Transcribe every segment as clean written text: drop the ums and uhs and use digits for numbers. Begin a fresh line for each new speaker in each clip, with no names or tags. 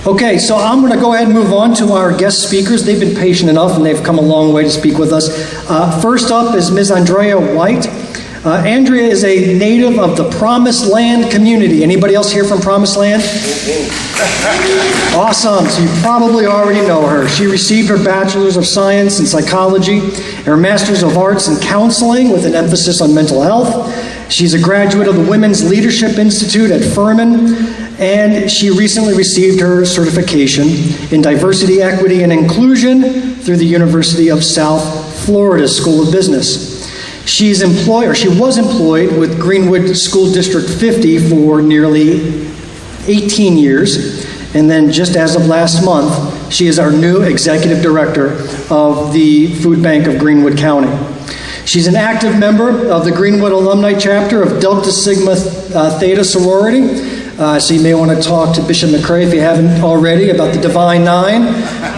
Okay, so I'm going to go ahead and move on to our guest speakers. They've been patient enough and they've come a long way to speak with us. First up is Ms. Andrea White. Andrea is a native of the Promised Land community. Anybody else here from Promised Land? Awesome. So you probably already know her. She received her Bachelor's of Science in Psychology and her Master's of Arts in Counseling with an emphasis on mental health. She's a graduate of the Women's Leadership Institute at Furman, and she recently received her certification in Diversity, Equity, and Inclusion through the University of South Florida School of Business. She was employed with Greenwood School District 50 for nearly 18 years, and then just as of last month, she is our new Executive Director of the Foodbank of Greenwood County. She's an active member of the Greenwood Alumni Chapter of Delta Sigma Theta Sorority. So you may want to talk to Bishop McCrae if you haven't already about the Divine Nine,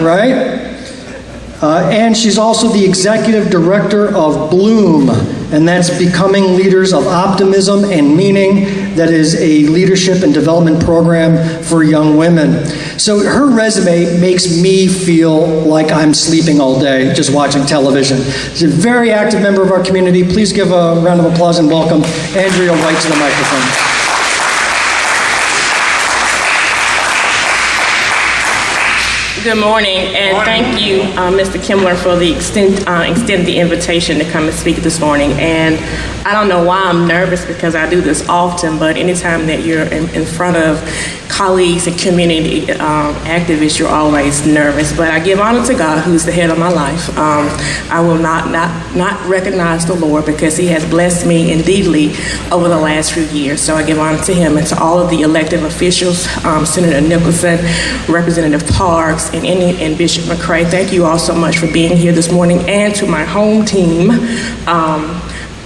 right? And she's also the Executive Director of Bloom, and that's Becoming Leaders of Optimism and Meaning. That is a leadership and development program for young women. So her resume makes me feel like I'm sleeping all day just watching television. She's a very active member of our community. Please give a round of applause and welcome Andrea White to the microphone.
Good morning, and thank you, Mr. Kimmler, for the extend the invitation to come and speak this morning. And I don't know why I'm nervous, because I do this often, but anytime that you're in front of colleagues and community activists, you're always nervous. But I give honor to God, who's the head of my life. I will not recognize the Lord, because He has blessed me indeedly over the last few years. So I give honor to Him and to all of the elected officials, Senator Nicholson, Representative Parks, and Bishop McCrae. Thank you all so much for being here this morning, and to my home team,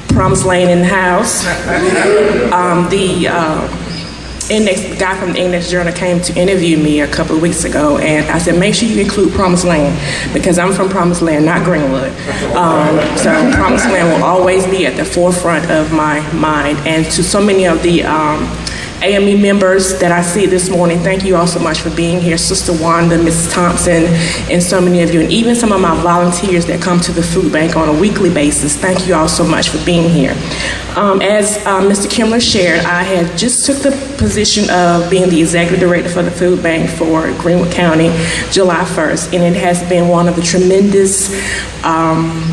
Promised Land in the house. The guy from the Index Journal came to interview me a couple of weeks ago, and I said, make sure you include Promised Land, because I'm from Promised Land, not Greenwood. So Promised Land will always be at the forefront of my mind. And to so many of the AME members that I see this morning, thank you all so much for being here. Sister Wanda, Mrs. Thompson, and so many of you, and even some of my volunteers that come to the food bank on a weekly basis. Thank you all so much for being here. As Mr. Kimmler shared, I had just took the position of being the Executive Director for the food bank for Greenwood County July 1st, and it has been one of the tremendous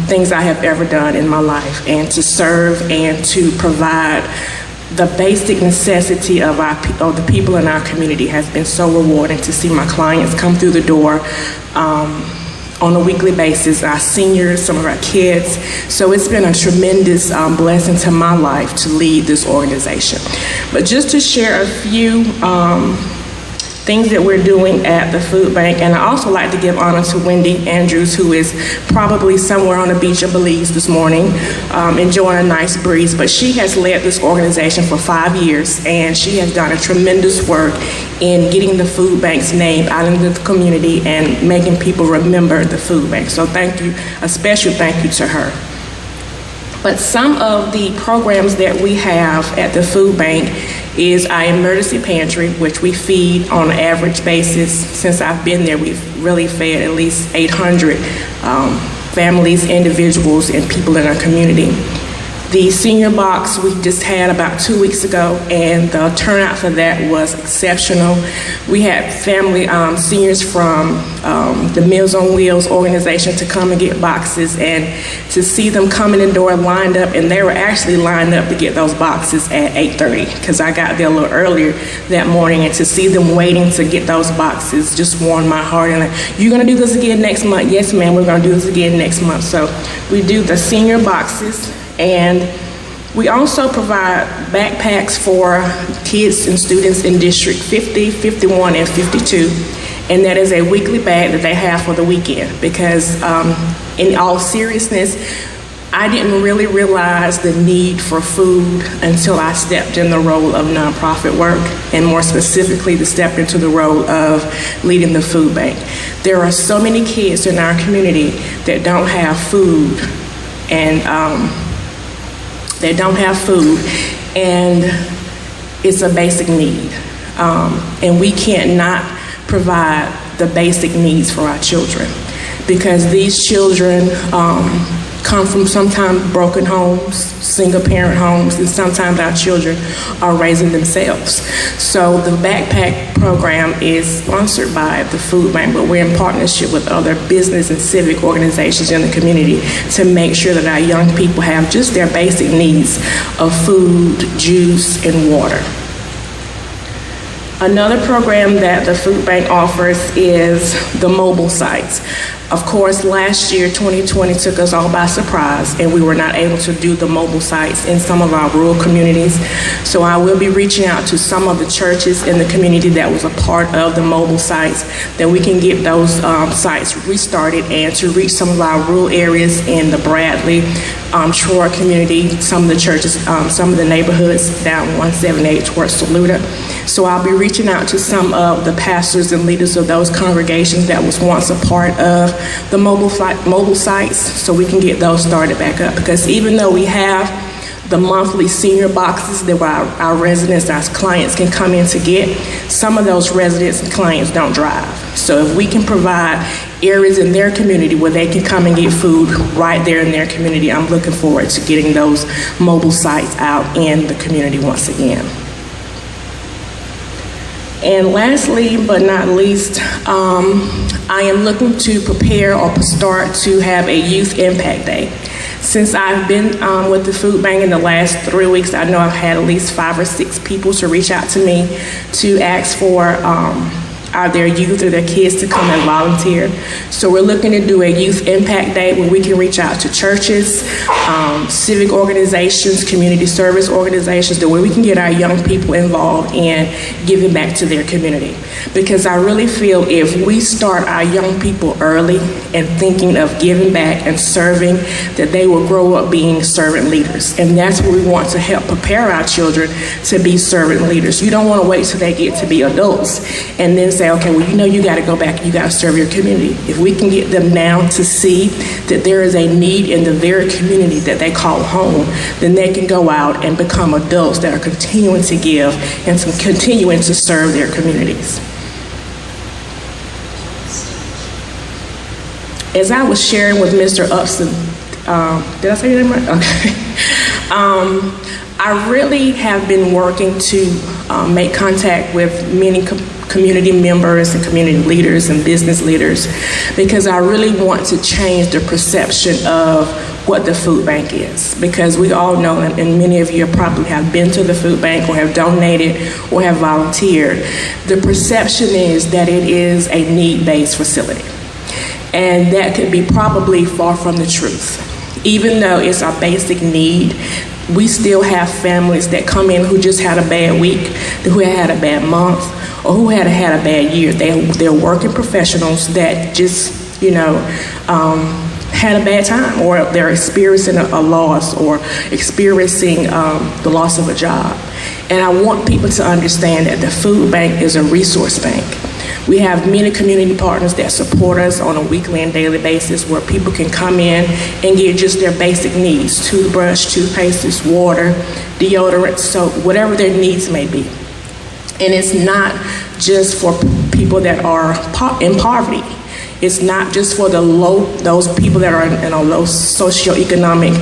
things I have ever done in my life, and to serve and to provide the basic necessity of the people in our community has been so rewarding. To see my clients come through the door on a weekly basis, our seniors, some of our kids. So it's been a tremendous blessing to my life to lead this organization. But just to share a few things that we're doing at the food bank, and I also like to give honor to Wendy Andrews, who is probably somewhere on the beach of Belize this morning, enjoying a nice breeze, but she has led this organization for 5 years, and she has done a tremendous work in getting the food bank's name out into the community and making people remember the food bank. So thank you, a special thank you to her. But some of the programs that we have at the food bank is our emergency pantry, which we feed on an average basis. Since I've been there, we've really fed at least 800 families, individuals, and people in our community. The senior box we just had about 2 weeks ago, and the turnout for that was exceptional. We had family, seniors from the Meals on Wheels organization to come and get boxes, and to see them come in the door lined up, and they were actually lined up to get those boxes at 8:30, because I got there a little earlier that morning, and to see them waiting to get those boxes just warmed my heart. And like, you're gonna do this again next month? Yes, ma'am, we're gonna do this again next month. So we do the senior boxes, and we also provide backpacks for kids and students in District 50, 51, and 52. And that is a weekly bag that they have for the weekend, because in all seriousness, I didn't really realize the need for food until I stepped in the role of nonprofit work, and more specifically to step into the role of leading the food bank. There are so many kids in our community that don't have food, and they don't have food, and it's a basic need. And we can't not provide the basic needs for our children. Because these children come from sometimes broken homes, single parent homes, and sometimes our children are raising themselves. So the backpack program is sponsored by the food bank, but we're in partnership with other business and civic organizations in the community to make sure that our young people have just their basic needs of food, juice, and water. Another program that the food bank offers is the mobile sites. Of course, last year, 2020, took us all by surprise, and we were not able to do the mobile sites in some of our rural communities. So I will be reaching out to some of the churches in the community that was a part of the mobile sites, that we can get those sites restarted and to reach some of our rural areas in the Bradley, Troy community, some of the churches, some of the neighborhoods down 178 towards Saluda. So I'll be reaching out to some of the pastors and leaders of those congregations that was once a part of the mobile sites, so we can get those started back up. Because even though we have the monthly senior boxes that our residents, our clients can come in to get, some of those residents and clients don't drive. So if we can provide areas in their community where they can come and get food right there in their community, I'm looking forward to getting those mobile sites out in the community once again. And lastly, but not least, I am looking to prepare or start to have a youth impact day. Since I've been with the food bank in the last 3 weeks, I know I've had at least 5 or 6 people to reach out to me to ask for their youth or their kids to come and volunteer. So we're looking to do a youth impact day where we can reach out to churches, civic organizations, community service organizations, where we can get our young people involved in giving back to their community. Because I really feel if we start our young people early and thinking of giving back and serving, that they will grow up being servant leaders. And that's what we want to help prepare our children to be servant leaders. You don't want to wait till they get to be adults and then say, okay, well, you know, you got to go back, you got to serve your community. If we can get them now to see that there is a need in the very community that they call home, then they can go out and become adults that are continuing to give and continuing to serve their communities. As I was sharing with Mr. Upson, did I say your name right? Okay. I really have been working to make contact with many community members and community leaders and business leaders, because I really want to change the perception of what the food bank is. Because we all know, and many of you probably have been to the food bank or have donated or have volunteered, the perception is that it is a need-based facility. And that could be probably far from the truth. Even though it's our basic need, we still have families that come in who just had a bad week, who had a bad month, or who had a bad year. They're working professionals that just, had a bad time, or they're experiencing a loss, or experiencing the loss of a job. And I want people to understand that the food bank is a resource bank. We have many community partners that support us on a weekly and daily basis, where people can come in and get just their basic needs: toothbrush, toothpaste, water, deodorant, soap, whatever their needs may be. And it's not just for people that are in poverty. It's not just for those people that are in a low socioeconomic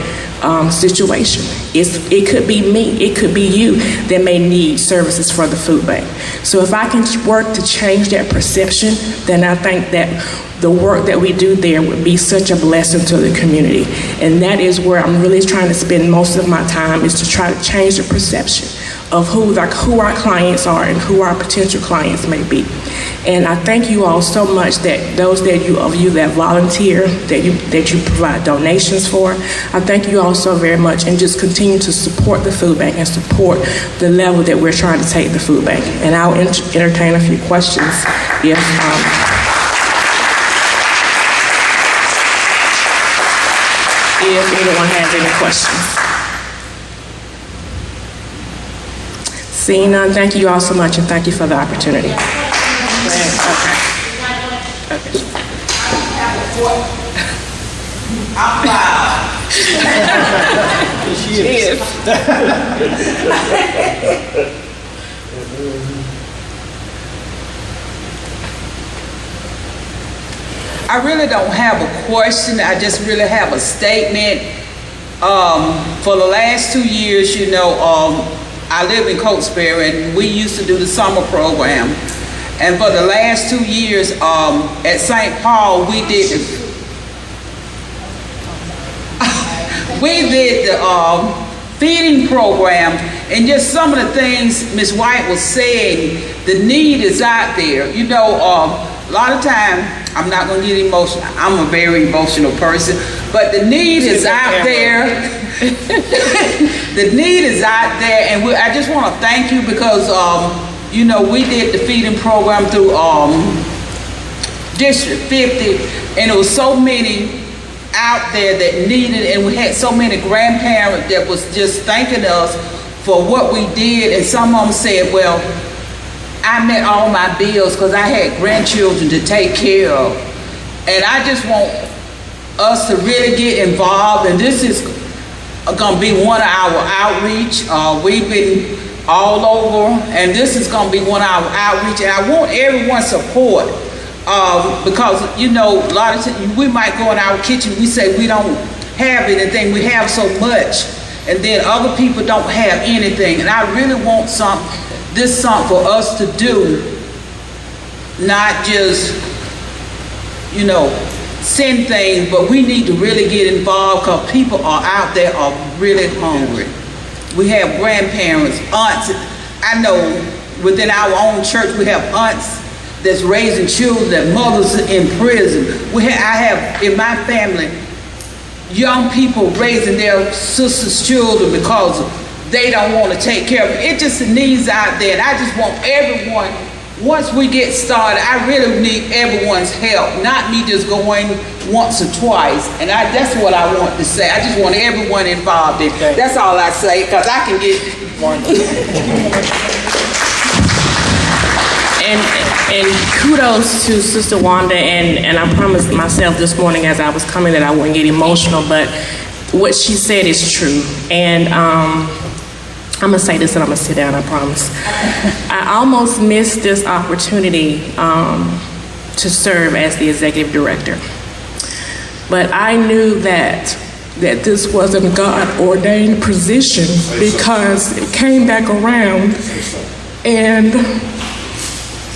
situation. It could be me, it could be you that may need services for the food bank. So if I can work to change that perception, then I think that the work that we do there would be such a blessing to the community. And that is where I'm really trying to spend most of my time, is to try to change the perception of who our clients are and who our potential clients may be. And I thank you all so much, that those of you that volunteer, that you provide donations for. I thank you all so very much, and just continue to support the food bank and support the level that we're trying to take the food bank. And I'll entertain a few questions if anyone has any questions. Seeing none, thank you all so much, and thank you for the opportunity. Okay. She is.
I really don't have a question. I just really have a statement. For the last 2 years, you know, I live in Cokesbury, and we used to do the summer program. And for the last 2 years at St. Paul, we did the feeding program, and just some of the things Ms. White was saying, the need is out there. You know, a lot of time, I'm not going to get emotional. I'm a very emotional person, but the need is out there. The need is out there, and I just want to thank you because, you know, we did the feeding program through District 50, and there was so many out there that needed, and we had so many grandparents that was just thanking us for what we did, and some of them said, well, I met all my bills because I had grandchildren to take care of. And I just want us to really get involved, and this is going to be one of our outreach. We've been all over, and this is going to be one of our outreach, and I want everyone's support. Because, you know, a lot of times we might go in our kitchen, we say we don't have anything, we have so much, and then other people don't have anything. And I really want something for us to do, not just, you know, send things, but we need to really get involved because people are out there are really hungry. We have grandparents, aunts. I know within our own church we have aunts that's raising children, that mothers in prison. I have in my family young people raising their sisters' children because they don't want to take care of it. It just needs out there, and I just want everyone, once we get started, I really need everyone's help, not me just going once or twice, and that's what I want to say. I just want everyone involved in. Okay. That's all I say, because I can get...
And kudos to Sister Wanda, and I promised myself this morning as I was coming that I wouldn't get emotional, but what she said is true. And I'm gonna say this and I'm gonna sit down, I promise. I almost missed this opportunity to serve as the executive director. But I knew that this wasn't a God-ordained position because it came back around, and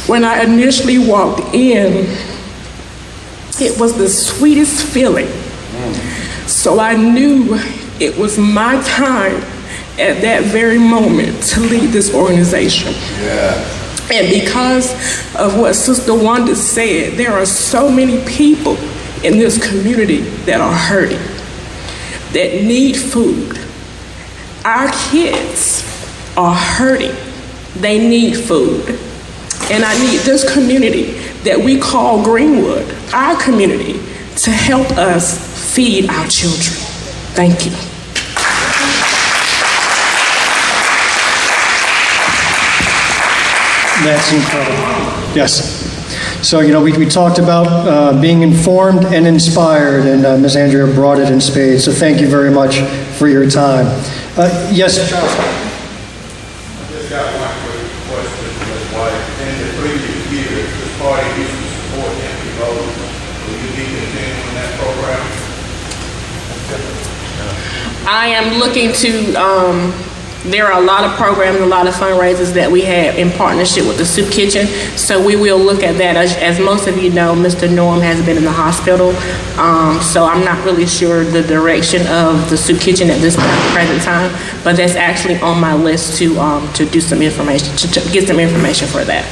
when I initially walked in, it was the sweetest feeling. So I knew it was my time at that very moment to lead this organization. Yeah. And because of what Sister Wanda said, there are so many people in this community that are hurting, that need food. Our kids are hurting. They need food. And I need this community that we call Greenwood, our community, to help us feed our children. Thank you.
That's incredible. Yes. So, you know, we talked about being informed and inspired, and Ms. Andrea brought it in spades. So thank you very much for your time. Yes, Charles.
I just got one quick question, Ms. White. In the previous years, the party used to support empty votes. Will you be continuing that program?
I am looking to, there are a lot of programs, a lot of fundraisers that we have in partnership with the Soup Kitchen. So we will look at that. As most of you know, Mr. Norm has been in the hospital. So I'm not really sure the direction of the Soup Kitchen at this present time, but that's actually on my list to do some information, to get some information for that.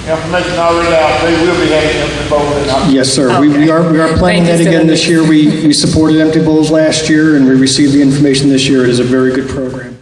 Information already out. They will be having empty bowls.
Yes, sir.
Okay.
We are planning that again this year. We supported Empty Bowls last year, and we received the information this year. It is a very good program.